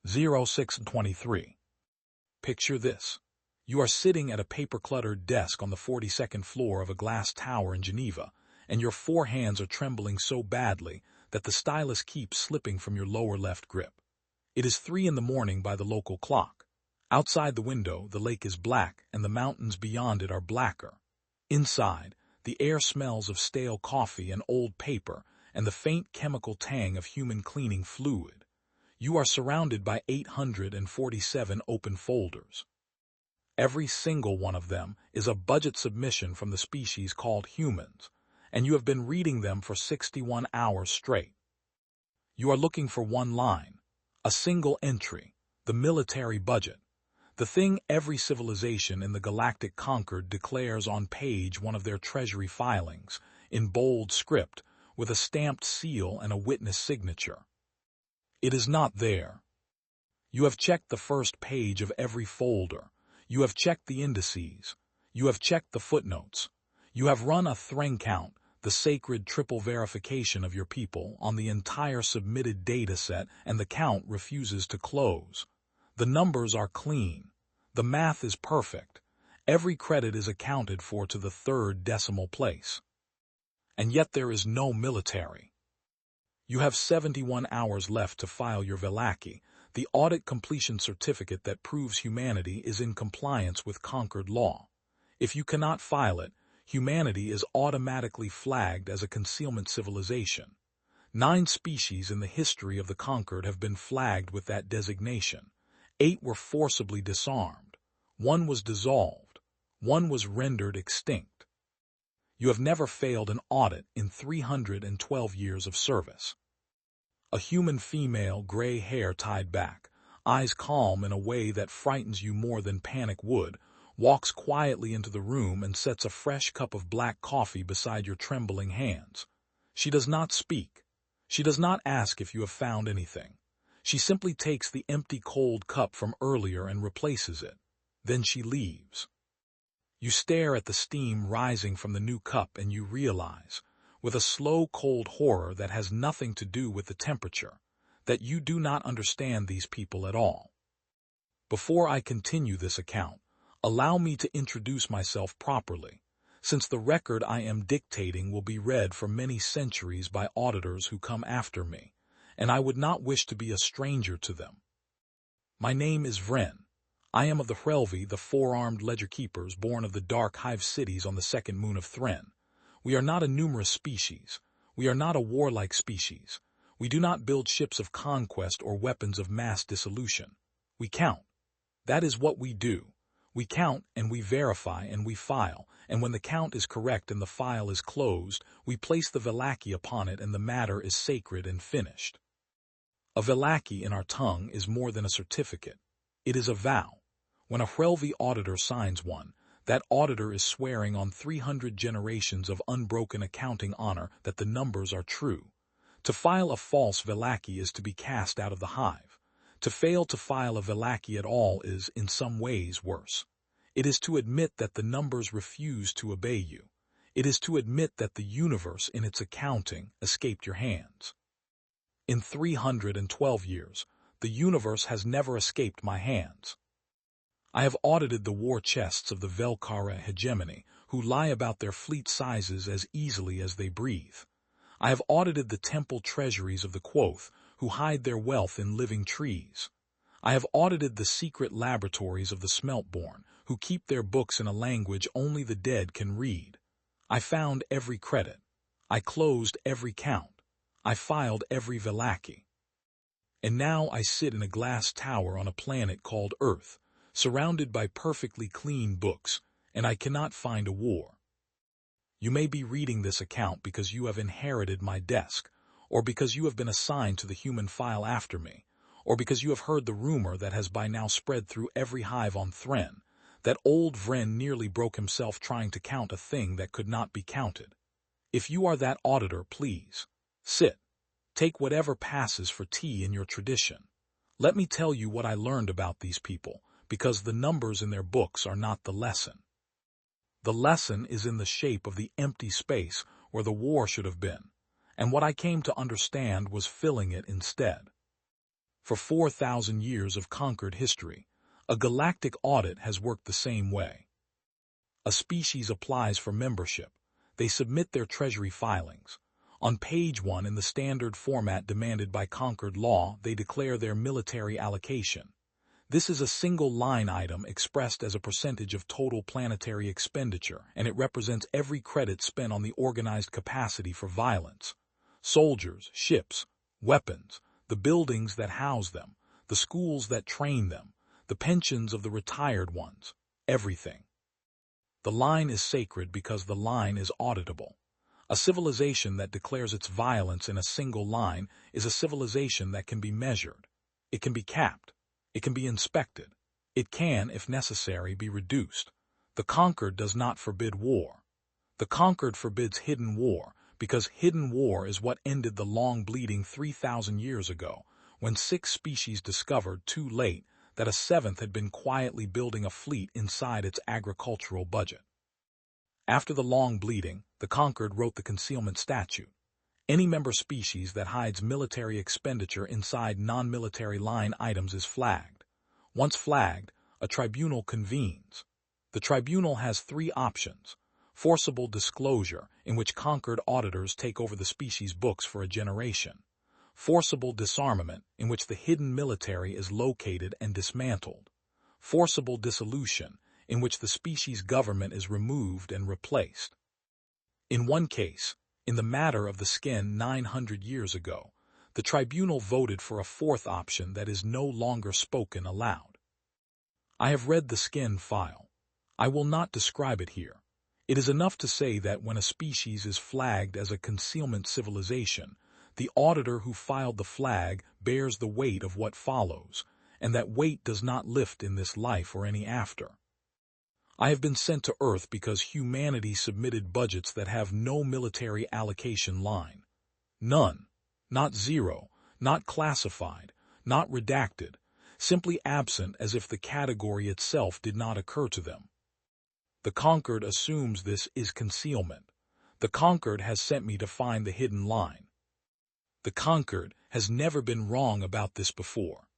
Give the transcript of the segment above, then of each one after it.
0623. Picture this. You are sitting at a paper-cluttered desk on the 42nd floor of a glass tower in Geneva, and your four hands are trembling so badly that the stylus keeps slipping from your lower left grip. It is 3 in the morning by the local clock. Outside the window, the lake is black, and the mountains beyond it are blacker. Inside, the air smells of stale coffee and old paper, and the faint chemical tang of human cleaning fluid. You are surrounded by 847 open folders. Every single one of them is a budget submission from the species called humans, and you have been reading them for 61 hours straight. You are looking for one line, a single entry, the military budget, the thing every civilization in the galactic conquered declares on page 1 of their treasury filings, in bold script, with a stamped seal and a witness signature. It is not there. You have checked the first page of every folder. You have checked the indices. You have checked the footnotes. You have run a Threng count, the sacred triple verification of your people, on the entire submitted data set, and the count refuses to close. The numbers are clean. The math is perfect. Every credit is accounted for to the 3rd decimal place. And yet there is no military. You have 71 hours left to file your Velaki, the audit completion certificate that proves humanity is in compliance with conquered law. If you cannot file it, humanity is automatically flagged as a concealment civilization. 9 species in the history of the conquered have been flagged with that designation. 8 were forcibly disarmed. 1 was dissolved. 1 was rendered extinct. You have never failed an audit in 312 years of service. A human female, gray hair tied back, eyes calm in a way that frightens you more than panic would, walks quietly into the room and sets a fresh cup of black coffee beside your trembling hands. She does not speak. She does not ask if you have found anything. She simply takes the empty cold cup from earlier and replaces it. Then she leaves. You stare at the steam rising from the new cup and you realize, with a slow cold horror that has nothing to do with the temperature, that you do not understand these people at all. Before I continue this account, allow me to introduce myself properly, since the record I am dictating will be read for many centuries by auditors who come after me, and I would not wish to be a stranger to them. My name is Vren. I am of the Hrelvi, the four-armed ledger-keepers born of the dark hive cities on the 2nd moon of Thren. We are not a numerous species. We are not a warlike species. We do not build ships of conquest or weapons of mass dissolution. We count. That is what we do. We count and we verify and we file, and when the count is correct and the file is closed, we place the Velaki upon it and the matter is sacred and finished. A Velaki in our tongue is more than a certificate. It is a vow. When a Hrelvi auditor signs one, that auditor is swearing on 300 generations of unbroken accounting honor that the numbers are true. To file a false Velaki is to be cast out of the hive. To fail to file a Velaki at all is, in some ways, worse. It is to admit that the numbers refuse to obey you. It is to admit that the universe in its accounting escaped your hands. In 312 years, the universe has never escaped my hands. I have audited the war chests of the Velkara hegemony, who lie about their fleet sizes as easily as they breathe. I have audited the temple treasuries of the Quoth, who hide their wealth in living trees. I have audited the secret laboratories of the Smeltborn, who keep their books in a language only the dead can read. I found every credit. I closed every count. I filed every Velaki. And now I sit in a glass tower on a planet called Earth, surrounded by perfectly clean books, and I cannot find a war. You may be reading this account because you have inherited my desk, or because you have been assigned to the human file after me, or because you have heard the rumor that has by now spread through every hive on Thren, that old Vren nearly broke himself trying to count a thing that could not be counted. If you are that auditor, please, sit. Take whatever passes for tea in your tradition. Let me tell you what I learned about these people, because the numbers in their books are not the lesson. The lesson is in the shape of the empty space where the war should have been, and what I came to understand was filling it instead. For 4,000 years of conquered history, a galactic audit has worked the same way. A species applies for membership. They submit their treasury filings. On page 1 in the standard format demanded by conquered law, they declare their military allocation. This is a single line item expressed as a percentage of total planetary expenditure, and it represents every credit spent on the organized capacity for violence. Soldiers, ships, weapons, the buildings that house them, the schools that train them, the pensions of the retired ones, everything. The line is sacred because the line is auditable. A civilization that declares its violence in a single line is a civilization that can be measured. It can be capped. It can be inspected. It can, if necessary, be reduced. The conquered does not forbid war. The conquered forbids hidden war, because hidden war is what ended the long bleeding 3,000 years ago, when 6 species discovered, too late, that a 7th had been quietly building a fleet inside its agricultural budget. After the long bleeding, the conquered wrote the concealment statute. Any member species that hides military expenditure inside non-military line items is flagged. Once flagged, a tribunal convenes. The tribunal has 3 options: forcible disclosure, in which conquered auditors take over the species' books for a generation; forcible disarmament, in which the hidden military is located and dismantled; forcible dissolution, in which the species' government is removed and replaced. In one case, in the matter of the skin 900 years ago, the tribunal voted for a 4th option that is no longer spoken aloud. I have read the skin file. I will not describe it here. It is enough to say that when a species is flagged as a concealment civilization, the auditor who filed the flag bears the weight of what follows, and that weight does not lift in this life or any after. I have been sent to Earth because humanity submitted budgets that have no military allocation line. None. Not 0, not classified, not redacted, simply absent as if the category itself did not occur to them. The conquered assumes this is concealment. The conquered has sent me to find the hidden line. The conquered has never been wrong about this before.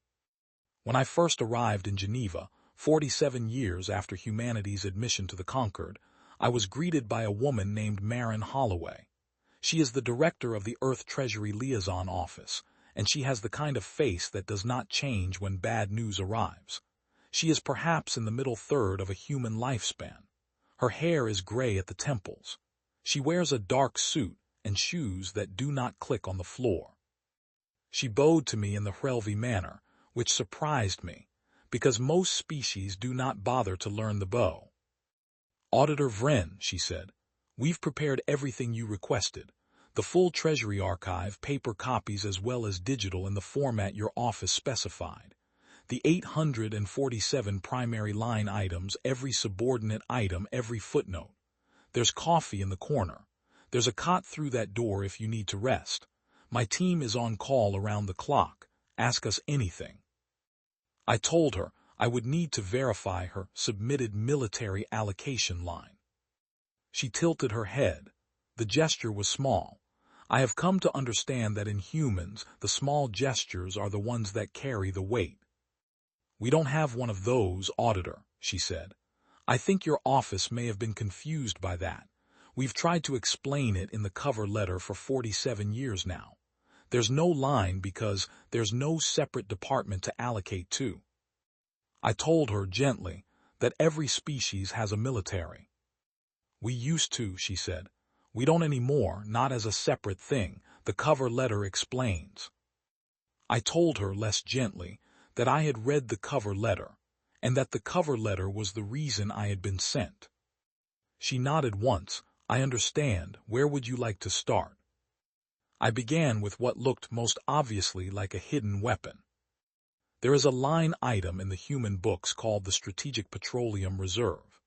When I first arrived in Geneva, 47 years after humanity's admission to the conquered, I was greeted by a woman named Marin Holloway. She is the director of the Earth Treasury Liaison Office, and she has the kind of face that does not change when bad news arrives. She is perhaps in the middle third of a human lifespan. Her hair is gray at the temples. She wears a dark suit and shoes that do not click on the floor. She bowed to me in the Hrelvi manner, which surprised me, because most species do not bother to learn the bow. "Auditor Vren," she said, "we've prepared everything you requested. The full Treasury archive, paper copies as well as digital in the format your office specified. The 847 primary line items, every subordinate item, every footnote. There's coffee in the corner. There's a cot through that door if you need to rest. My team is on call around the clock. Ask us anything." I told her I would need to verify her submitted military allocation line. She tilted her head. The gesture was small. I have come to understand that in humans, the small gestures are the ones that carry the weight. "We don't have one of those, auditor," she said. "I think your office may have been confused by that. We've tried to explain it in the cover letter for 47 years now. There's no line because there's no separate department to allocate to." I told her gently that every species has a military. "We used to," she said. "We don't anymore, not as a separate thing. The cover letter explains." I told her less gently that I had read the cover letter, and that the cover letter was the reason I had been sent. She nodded once. "I understand. Where would you like to start?" I began with what looked most obviously like a hidden weapon. There is a line item in the human books called the Strategic Petroleum Reserve.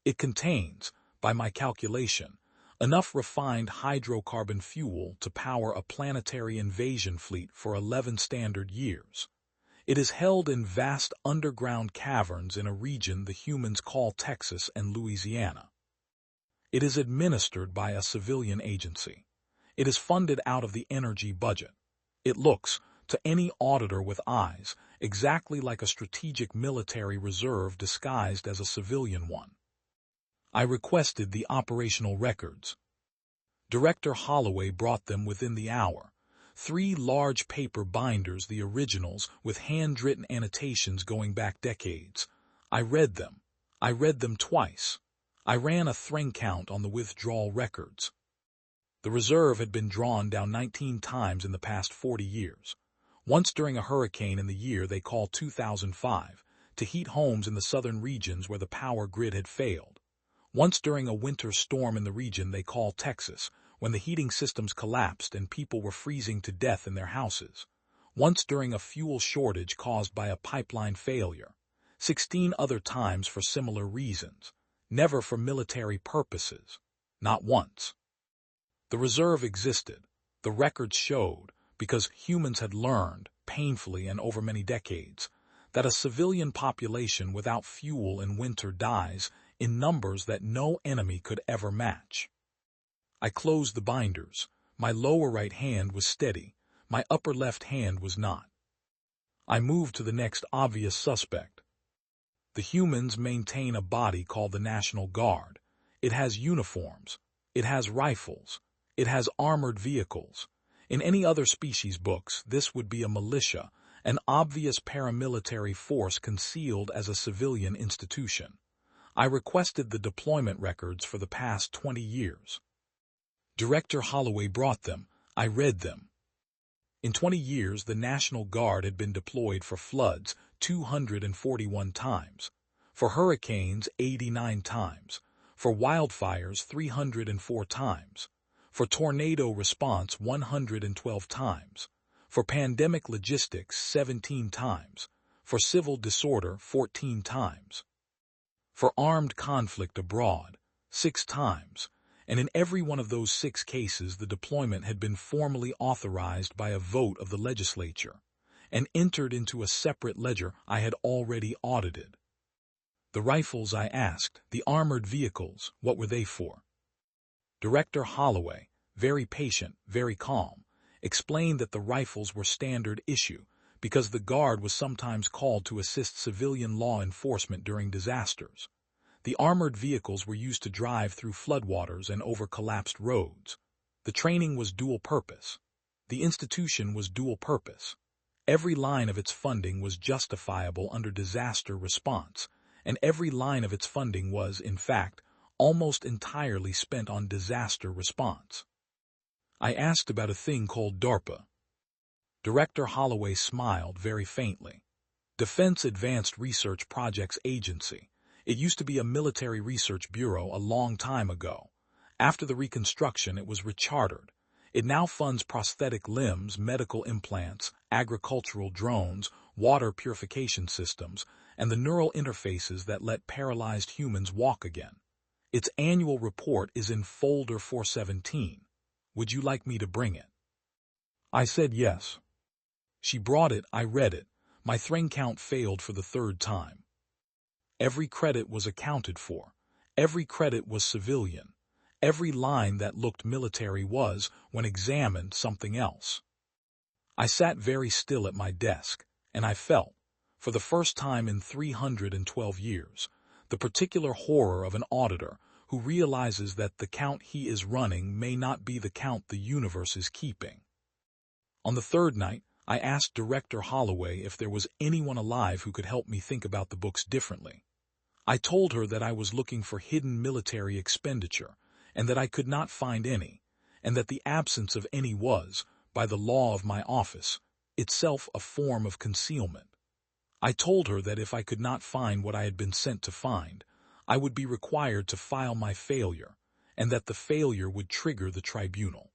It contains, by my calculation, enough refined hydrocarbon fuel to power a planetary invasion fleet for 11 standard years. It is held in vast underground caverns in a region the humans call Texas and Louisiana. It is administered by a civilian agency. It is funded out of the energy budget. It looks, to any auditor with eyes, exactly like a strategic military reserve disguised as a civilian one. I requested the operational records. Director Holloway brought them within the hour. 3 large paper binders, the originals, with handwritten annotations going back decades. I read them. I read them twice. I ran a thring count on the withdrawal records. The reserve had been drawn down 19 times in the past 40 years. Once during a hurricane in the year they call 2005, to heat homes in the southern regions where the power grid had failed. Once during a winter storm in the region they call Texas, when the heating systems collapsed and people were freezing to death in their houses. Once during a fuel shortage caused by a pipeline failure. 16 other times for similar reasons. Never for military purposes. Not once. The reserve existed, the records showed, because humans had learned, painfully and over many decades, that a civilian population without fuel in winter dies in numbers that no enemy could ever match. I closed the binders. My lower right hand was steady. My upper left hand was not. I moved to the next obvious suspect. The humans maintain a body called the National Guard. It has uniforms. It has rifles. It has armored vehicles. In any other species books, this would be a militia, an obvious paramilitary force concealed as a civilian institution. I requested the deployment records for the past 20 years. Director Holloway brought them. I read them. In 20 years, the National Guard had been deployed for floods 241 times, for hurricanes 89 times, for wildfires 304 times, for tornado response 112 times, for pandemic logistics 17 times, for civil disorder 14 times, for armed conflict abroad 6 times, and in every one of those 6 cases the deployment had been formally authorized by a vote of the legislature and entered into a separate ledger I had already audited. The rifles, I asked, the armored vehicles, what were they for? Director Holloway, very patient, very calm, explained that the rifles were standard issue because the Guard was sometimes called to assist civilian law enforcement during disasters. The armored vehicles were used to drive through floodwaters and over collapsed roads. The training was dual purpose. The institution was dual purpose. Every line of its funding was justifiable under disaster response, and every line of its funding was, in fact, almost entirely spent on disaster response. I asked about a thing called DARPA. Director Holloway smiled very faintly. Defense Advanced Research Projects Agency. It used to be a military research bureau a long time ago. After the Reconstruction, it was rechartered. It now funds prosthetic limbs, medical implants, agricultural drones, water purification systems, and the neural interfaces that let paralyzed humans walk again. Its annual report is in folder 417. Would you like me to bring it? I said yes. She brought it, I read it. My thring count failed for the 3rd time. Every credit was accounted for. Every credit was civilian. Every line that looked military was, when examined, something else. I sat very still at my desk, and I felt, for the first time in 312 years, the particular horror of an auditor who realizes that the count he is running may not be the count the universe is keeping. On the 3rd night, I asked Director Holloway if there was anyone alive who could help me think about the books differently. I told her that I was looking for hidden military expenditure, and that I could not find any, and that the absence of any was, by the law of my office, itself a form of concealment. I told her that if I could not find what I had been sent to find, I would be required to file my failure, and that the failure would trigger the tribunal.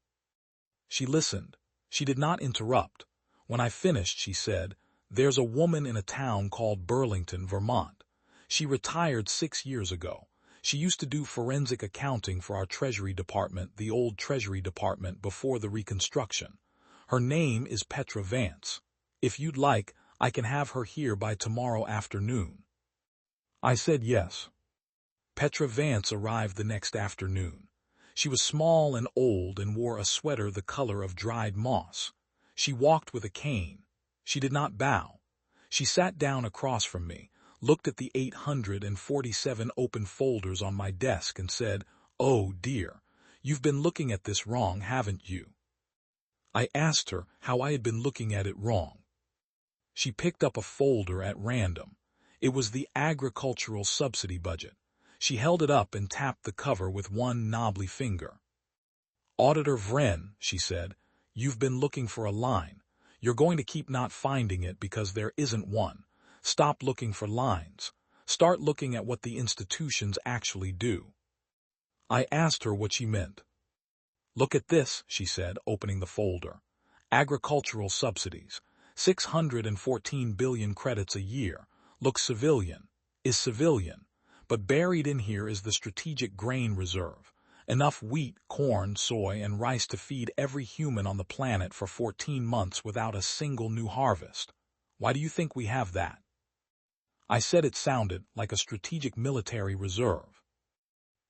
She listened. She did not interrupt. When I finished, she said, "There's a woman in a town called Burlington, Vermont. She retired 6 years ago. She used to do forensic accounting for our Treasury Department, the old Treasury Department before the Reconstruction. Her name is Petra Vance. If you'd like, I can have her here by tomorrow afternoon." I said yes. Petra Vance arrived the next afternoon. She was small and old and wore a sweater the color of dried moss. She walked with a cane. She did not bow. She sat down across from me, looked at the 847 open folders on my desk and said, "Oh dear, you've been looking at this wrong, haven't you?" I asked her how I had been looking at it wrong. She picked up a folder at random. It was the agricultural subsidy budget. She held it up and tapped the cover with one knobbly finger. "Auditor Vren," she said, "you've been looking for a line. You're going to keep not finding it because there isn't one. Stop looking for lines. Start looking at what the institutions actually do." I asked her what she meant. "Look at this," she said, opening the folder. "Agricultural subsidies. 614 billion credits a year. Looks civilian. Is civilian. But buried in here is the strategic grain reserve. Enough wheat, corn, soy, and rice to feed every human on the planet for 14 months without a single new harvest. Why do you think we have that?" I said it sounded like a strategic military reserve.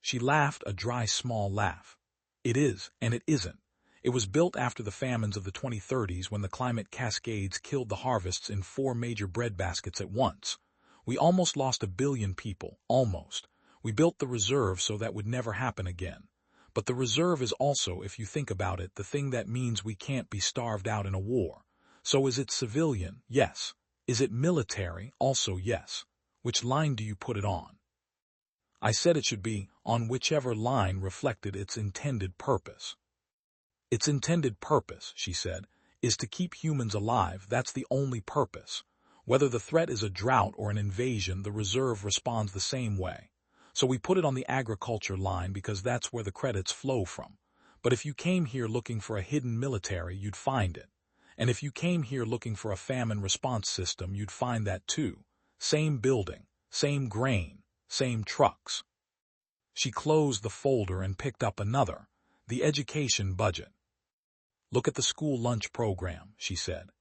She laughed a dry, small laugh. "It is, and it isn't. It was built after the famines of the 2030s when the climate cascades killed the harvests in 4 major breadbaskets at once. We almost lost 1 billion people, almost. We built the reserve so that would never happen again. But the reserve is also, if you think about it, the thing that means we can't be starved out in a war. So is it civilian? Yes. Is it military? Also yes. Which line do you put it on?" I said it should be on whichever line reflected its intended purpose. "Its intended purpose," she said, "is to keep humans alive. That's the only purpose. Whether the threat is a drought or an invasion, the reserve responds the same way. So we put it on the agriculture line because that's where the credits flow from. But if you came here looking for a hidden military, you'd find it. And if you came here looking for a famine response system, you'd find that too. Same building, same grain, same trucks." She closed the folder and picked up another, the education budget. "Look at the school lunch program," she said.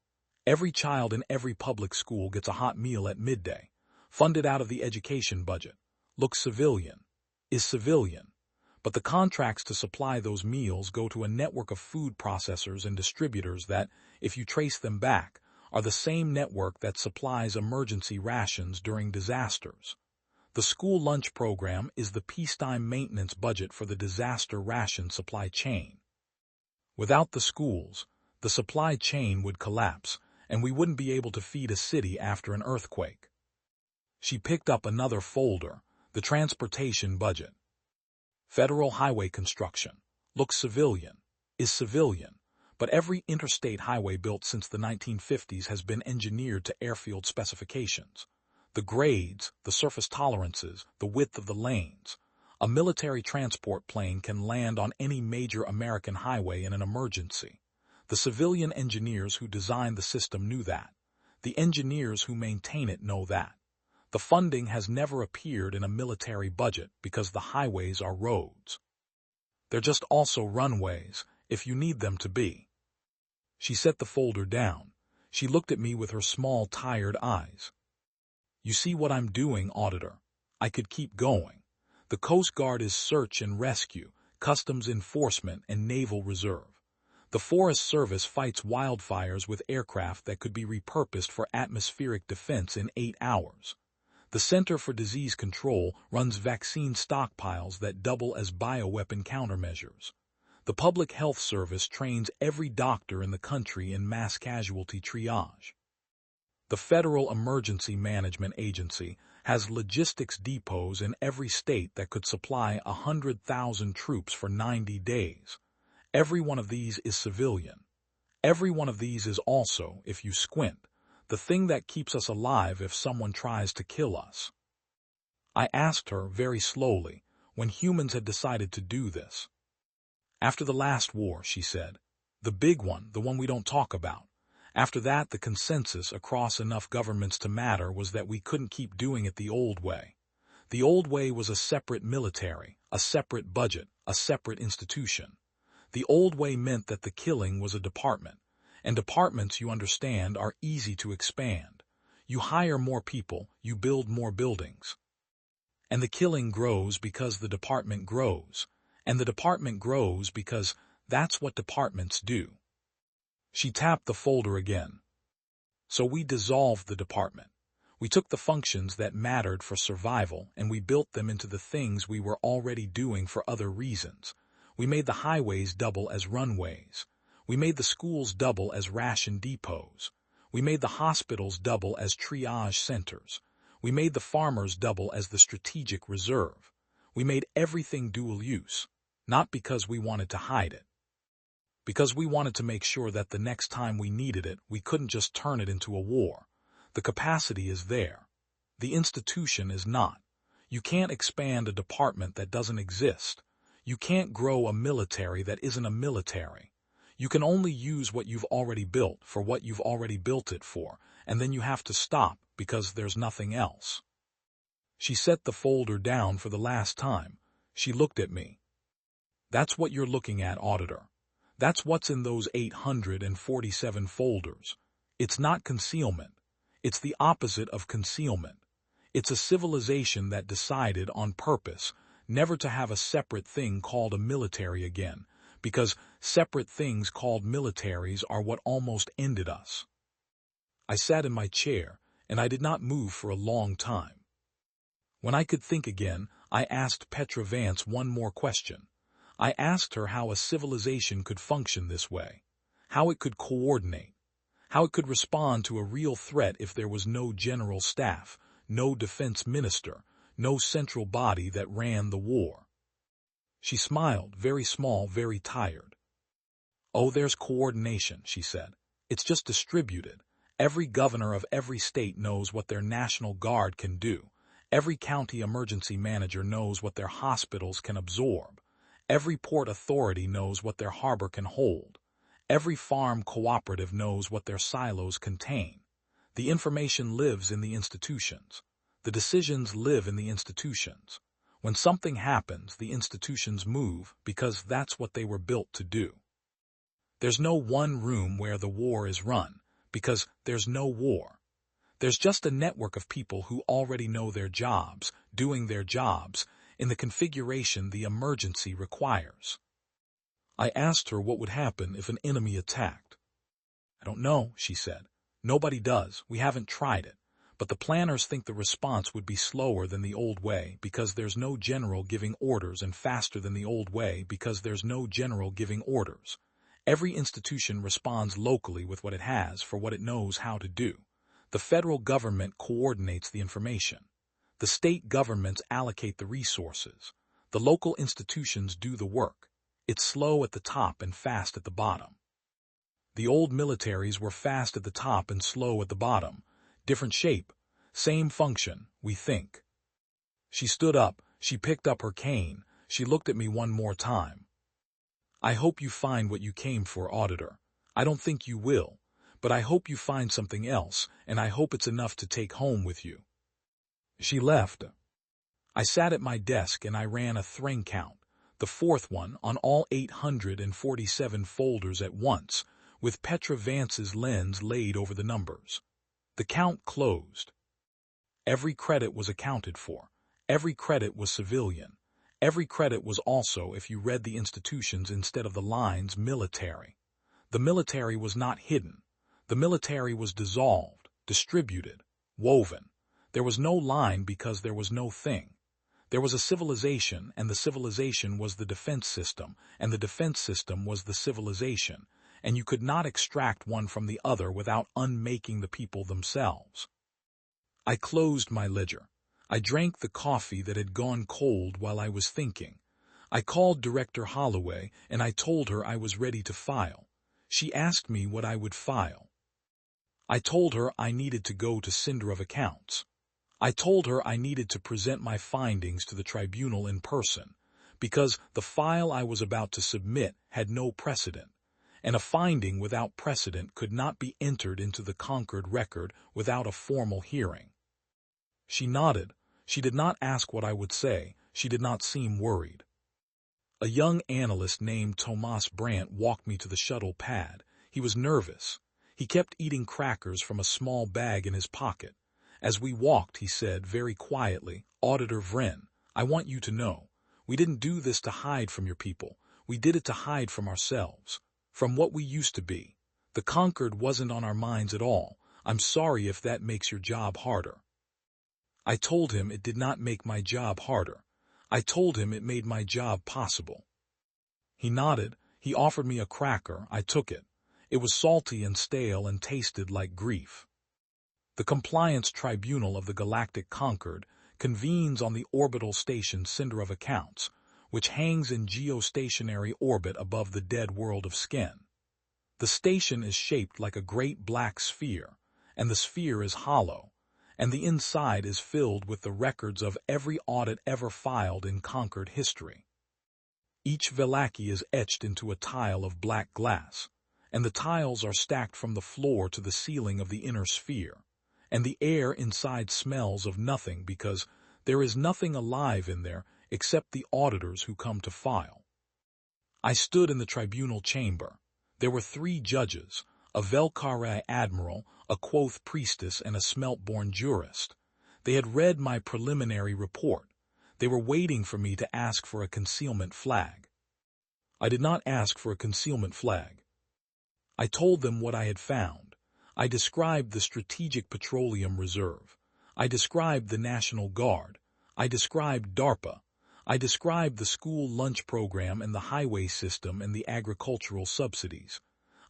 "Every child in every public school gets a hot meal at midday, funded out of the education budget. Looks civilian. Is civilian. But the contracts to supply those meals go to a network of food processors and distributors that, if you trace them back, are the same network that supplies emergency rations during disasters. The school lunch program is the peacetime maintenance budget for the disaster ration supply chain. Without the schools, the supply chain would collapse, and we wouldn't be able to feed a city after an earthquake." She picked up another folder, the transportation budget. "Federal highway construction. Looks civilian. Is civilian. But every interstate highway built since the 1950s has been engineered to airfield specifications. The grades, the surface tolerances, the width of the lanes. A military transport plane can land on any major American highway in an emergency. The civilian engineers who designed the system knew that. The engineers who maintain it know that. The funding has never appeared in a military budget because the highways are roads. They're just also runways, if you need them to be." She set the folder down. She looked at me with her small, tired eyes. "You see what I'm doing, Auditor? I could keep going. The Coast Guard is search and rescue, customs enforcement, and naval reserve. The Forest Service fights wildfires with aircraft that could be repurposed for atmospheric defense in 8 hours. The Center for Disease Control runs vaccine stockpiles that double as bioweapon countermeasures. The Public Health Service trains every doctor in the country in mass casualty triage. The Federal Emergency Management Agency has logistics depots in every state that could supply 100,000 troops for 90 days. Every one of these is civilian. Every one of these is also, if you squint, the thing that keeps us alive if someone tries to kill us." I asked her, very slowly, when humans had decided to do this. "After the last war," she said. "The big one, the one we don't talk about. After that, the consensus across enough governments to matter was that we couldn't keep doing it the old way. The old way was a separate military, a separate budget, a separate institution. The old way meant that the killing was a department. And departments, you understand, are easy to expand. You hire more people, you build more buildings. And the killing grows because the department grows. And the department grows because that's what departments do." She tapped the folder again. So we dissolved the department. We took the functions that mattered for survival and we built them into the things we were already doing for other reasons. We made the highways double as runways. We made the schools double as ration depots. We made the hospitals double as triage centers. We made the farmers double as the strategic reserve. We made everything dual use, not because we wanted to hide it. Because we wanted to make sure that the next time we needed it, we couldn't just turn it into a war. The capacity is there. The institution is not. You can't expand a department that doesn't exist. You can't grow a military that isn't a military. You can only use what you've already built for what you've already built it for, and then you have to stop because there's nothing else. She set the folder down for the last time. She looked at me. That's what you're looking at, Auditor. That's what's in those 847 folders. It's not concealment. It's the opposite of concealment. It's a civilization that decided on purpose never to have a separate thing called a military again, because separate things called militaries are what almost ended us. I sat in my chair, and I did not move for a long time. When I could think again, I asked Petra Vance one more question. I asked her how a civilization could function this way, how it could coordinate, how it could respond to a real threat if there was no general staff, no defense minister, no central body that ran the war. She smiled, very small, very tired. Oh, there's coordination, she said. It's just distributed. Every governor of every state knows what their National Guard can do. Every county emergency manager knows what their hospitals can absorb. Every port authority knows what their harbor can hold. Every farm cooperative knows what their silos contain. The information lives in the institutions. The decisions live in the institutions. When something happens, the institutions move because that's what they were built to do. There's no one room where the war is run, because there's no war. There's just a network of people who already know their jobs, doing their jobs, in the configuration the emergency requires. I asked her what would happen if an enemy attacked. I don't know, she said. Nobody does. We haven't tried it. But the planners think the response would be slower than the old way because there's no general giving orders and faster than the old way because there's no general giving orders. Every institution responds locally with what it has for what it knows how to do. The federal government coordinates the information. The state governments allocate the resources. The local institutions do the work. It's slow at the top and fast at the bottom. The old militaries were fast at the top and slow at the bottom. Different shape, same function, we think. She stood up, she picked up her cane, she looked at me one more time. I hope you find what you came for, Auditor. I don't think you will, but I hope you find something else, and I hope it's enough to take home with you. She left. I sat at my desk and I ran a thring count, the fourth one on all 847 folders at once, with Petra Vance's lens laid over the numbers. The count closed. Every credit was accounted for. Every credit was civilian. Every credit was also, if you read the institutions instead of the lines, military. The military was not hidden. The military was dissolved, distributed, woven. There was no line because there was no thing. There was a civilization, and the civilization was the defense system, and the defense system was the civilization, and you could not extract one from the other without unmaking the people themselves. I closed my ledger. I drank the coffee that had gone cold while I was thinking. I called Director Holloway, and I told her I was ready to file. She asked me what I would file. I told her I needed to go to Cinder of Accounts. I told her I needed to present my findings to the tribunal in person, because the file I was about to submit had no precedent, and a finding without precedent could not be entered into the Concord record without a formal hearing. She nodded. She did not ask what I would say. She did not seem worried. A young analyst named Tomas Brandt walked me to the shuttle pad. He was nervous. He kept eating crackers from a small bag in his pocket. As we walked, he said very quietly, "Auditor Vren, I want you to know, we didn't do this to hide from your people. We did it to hide from ourselves, from what we used to be. The conquered wasn't on our minds at all. I'm sorry if that makes your job harder. I told him it did not make my job harder. I told him it made my job possible. He nodded. He offered me a cracker. I took it. It was salty and stale and tasted like grief. The Compliance Tribunal of the Galactic Concord convenes on the orbital station Cinder of Accounts, which hangs in geostationary orbit above the dead world of Skin. The station is shaped like a great black sphere, and the sphere is hollow, and the inside is filled with the records of every audit ever filed in Concord history. Each Velaki is etched into a tile of black glass, and the tiles are stacked from the floor to the ceiling of the inner sphere, and the air inside smells of nothing because there is nothing alive in there except the auditors who come to file. I stood in the tribunal chamber. There were 3 judges, a Velkari admiral, a Quoth priestess, and a Smeltborn jurist. They had read my preliminary report. They were waiting for me to ask for a concealment flag. I did not ask for a concealment flag. I told them what I had found. I described the Strategic Petroleum Reserve. I described the National Guard. I described DARPA. I described the school lunch program and the highway system and the agricultural subsidies.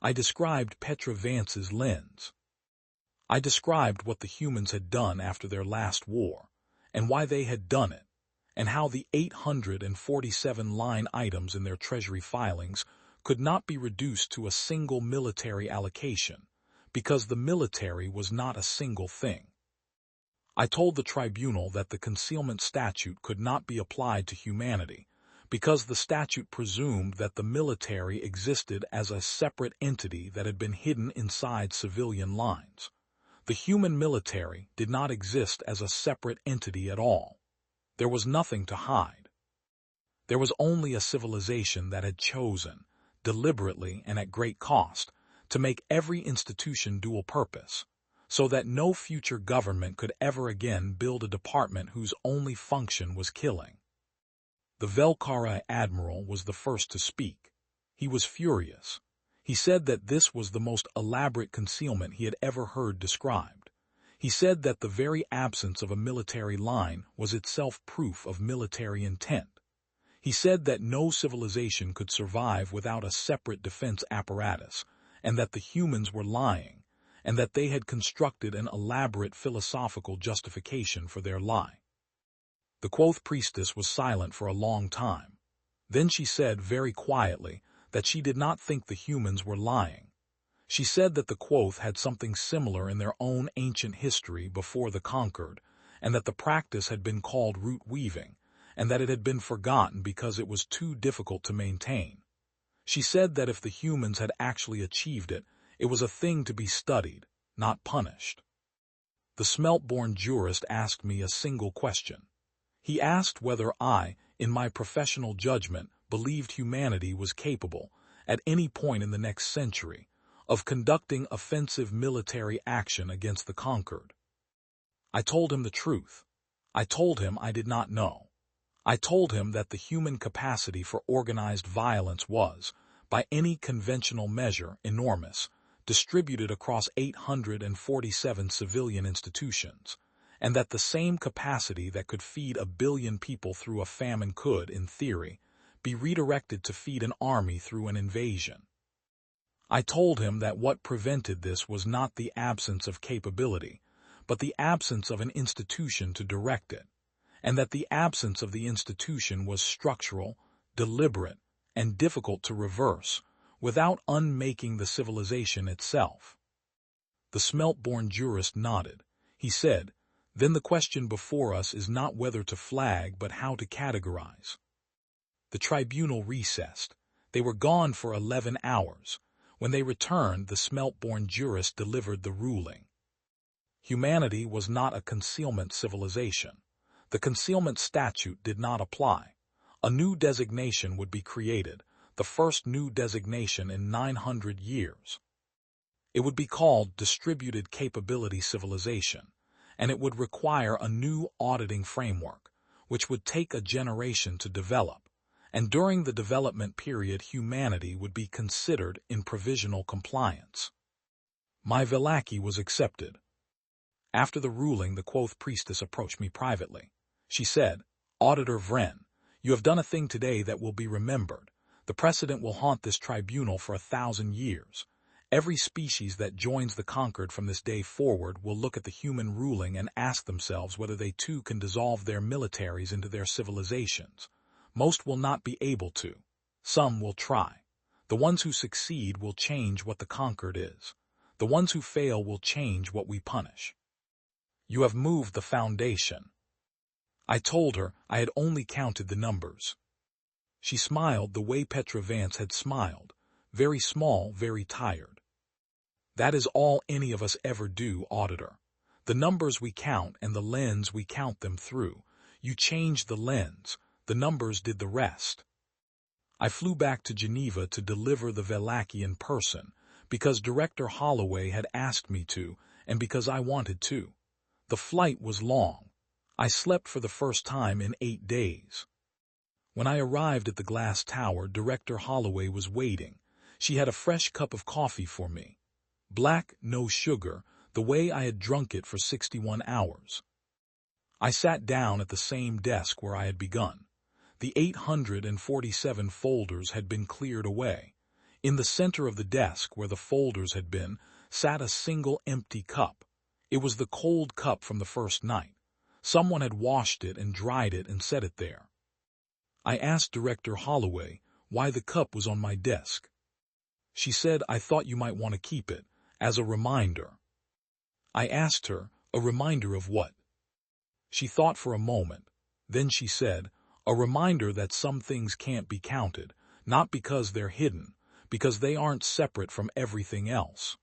I described Petra Vance's lens. I described what the humans had done after their last war, and why they had done it, and how the 847 line items in their treasury filings could not be reduced to a single military allocation, because the military was not a single thing. I told the tribunal that the concealment statute could not be applied to humanity, because the statute presumed that the military existed as a separate entity that had been hidden inside civilian lines. The human military did not exist as a separate entity at all. There was nothing to hide. There was only a civilization that had chosen, deliberately and at great cost, to make every institution dual purpose, so that no future government could ever again build a department whose only function was killing. The Velkari admiral was the first to speak. He was furious. He said that this was the most elaborate concealment he had ever heard described. He said that the very absence of a military line was itself proof of military intent. He said that no civilization could survive without a separate defense apparatus, and that the humans were lying, and that they had constructed an elaborate philosophical justification for their lie. The Quoth priestess was silent for a long time. Then she said very quietly that she did not think the humans were lying. She said that the Quoth had something similar in their own ancient history before the Conquered, and that the practice had been called root weaving, and that it had been forgotten because it was too difficult to maintain. She said that if the humans had actually achieved it, it was a thing to be studied, not punished. The Smeltborn jurist asked me a single question. He asked whether I, in my professional judgment, believed humanity was capable, at any point in the next century, of conducting offensive military action against the conquered. I told him the truth. I told him I did not know. I told him that the human capacity for organized violence was, by any conventional measure, enormous, distributed across 847 civilian institutions, and that the same capacity that could feed 1 billion people through a famine could, in theory, be redirected to feed an army through an invasion. I told him that what prevented this was not the absence of capability, but the absence of an institution to direct it, and that the absence of the institution was structural, deliberate, and difficult to reverse, without unmaking the civilization itself. The Smeltborn jurist nodded. He said, "Then the question before us is not whether to flag but how to categorize." The tribunal recessed. They were gone for 11 hours. When they returned, the Smeltborn jurist delivered the ruling. Humanity was not a concealment civilization. The concealment statute did not apply. A new designation would be created, the first new designation in 900 years. It would be called Distributed Capability Civilization, and it would require a new auditing framework, which would take a generation to develop, and during the development period humanity would be considered in provisional compliance. My Velaki was accepted. After the ruling, the Quoth priestess approached me privately. She said, "Auditor Vren, you have done a thing today that will be remembered. The precedent will haunt this tribunal for 1,000 years. Every species that joins the conquered from this day forward will look at the human ruling and ask themselves whether they too can dissolve their militaries into their civilizations. Most will not be able to. Some will try. The ones who succeed will change what the conquered is. The ones who fail will change what we punish. You have moved the foundation." I told her I had only counted the numbers. She smiled the way Petra Vance had smiled, very small, very tired. "That is all any of us ever do, Auditor. The numbers we count and the lens we count them through. You changed the lens, the numbers did the rest." I flew back to Geneva to deliver the Velaki in person, because Director Holloway had asked me to, and because I wanted to. The flight was long. I slept for the first time in 8 days. When I arrived at the glass tower, Director Holloway was waiting. She had a fresh cup of coffee for me. Black, no sugar, the way I had drunk it for 61 hours. I sat down at the same desk where I had begun. The 847 folders had been cleared away. In the center of the desk, where the folders had been, sat a single empty cup. It was the cold cup from the first night. Someone had washed it and dried it and set it there. I asked Director Holloway why the cup was on my desk. She said, "I thought you might want to keep it, as a reminder." I asked her, "A reminder of what?" She thought for a moment. Then she said, "A reminder that some things can't be counted, not because they're hidden, because they aren't separate from everything else."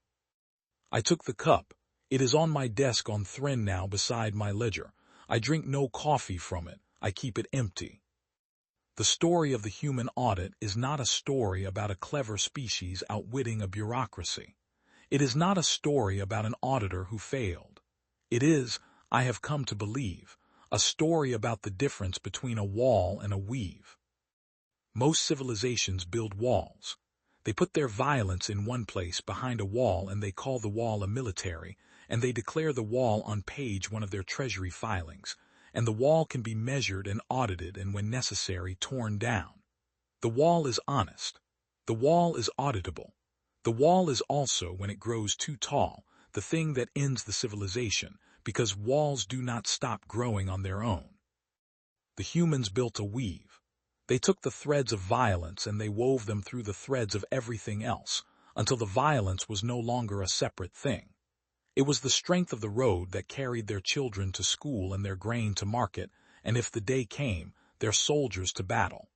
I took the cup. It is on my desk on throne now beside my ledger. I drink no coffee from it. I keep it empty. The story of the human audit is not a story about a clever species outwitting a bureaucracy. It is not a story about an auditor who failed. It is, I have come to believe, a story about the difference between a wall and a weave. Most civilizations build walls. They put their violence in one place behind a wall, and they call the wall a military, and they declare the wall on page 1 of their treasury filings, and the wall can be measured and audited and, when necessary, torn down. The wall is honest. The wall is auditable. The wall is also, when it grows too tall, the thing that ends the civilization, because walls do not stop growing on their own. The humans built a weave. They took the threads of violence and they wove them through the threads of everything else, until the violence was no longer a separate thing. It was the strength of the road that carried their children to school and their grain to market, and if the day came, their soldiers to battle.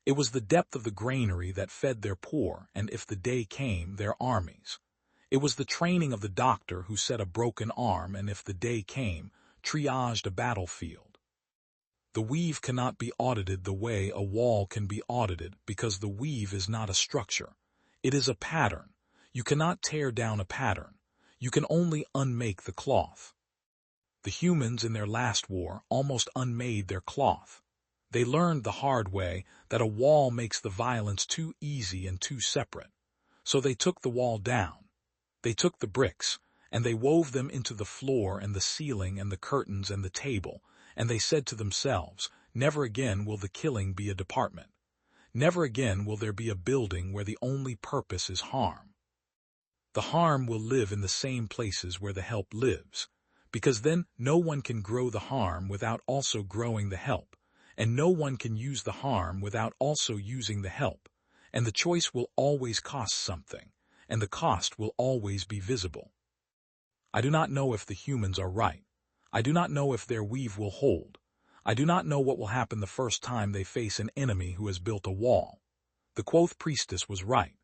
It was the depth of the granary that fed their poor, and if the day came, their armies. It was the training of the doctor who set a broken arm, and if the day came, triaged a battlefield. The weave cannot be audited the way a wall can be audited, because the weave is not a structure. It is a pattern. You cannot tear down a pattern. You can only unmake the cloth. The humans in their last war almost unmade their cloth. They learned the hard way that a wall makes the violence too easy and too separate. So they took the wall down. They took the bricks, and they wove them into the floor and the ceiling and the curtains and the table, and they said to themselves, "Never again will the killing be a department. Never again will there be a building where the only purpose is harm. The harm will live in the same places where the help lives, because then no one can grow the harm without also growing the help, and no one can use the harm without also using the help, and the choice will always cost something, and the cost will always be visible." I do not know if the humans are right. I do not know if their weave will hold. I do not know what will happen the first time they face an enemy who has built a wall. The Quoth priestess was right.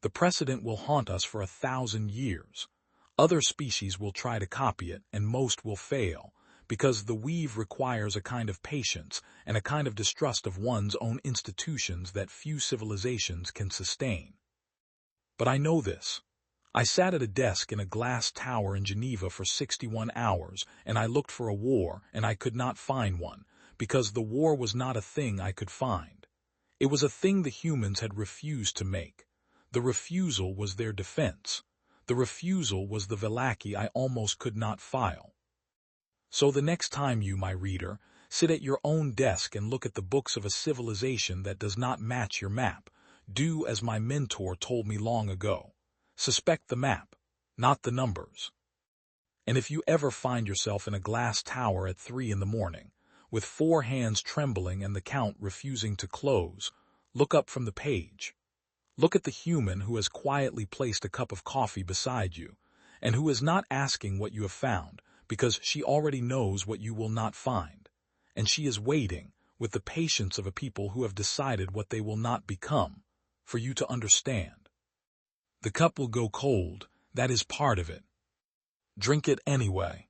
The precedent will haunt us for 1,000 years. Other species will try to copy it, and most will fail, because the weave requires a kind of patience and a kind of distrust of one's own institutions that few civilizations can sustain. But I know this. I sat at a desk in a glass tower in Geneva for 61 hours, and I looked for a war, and I could not find one, because the war was not a thing I could find. It was a thing the humans had refused to make. The refusal was their defense. The refusal was the Vallaki I almost could not file. So the next time you, my reader, sit at your own desk and look at the books of a civilization that does not match your map, do as my mentor told me long ago. Suspect the map, not the numbers. And if you ever find yourself in a glass tower at 3 in the morning, with 4 hands trembling and the count refusing to close, look up from the page. Look at the human who has quietly placed a cup of coffee beside you, and who is not asking what you have found, because she already knows what you will not find, and she is waiting, with the patience of a people who have decided what they will not become, for you to understand. The cup will go cold, that is part of it. Drink it anyway.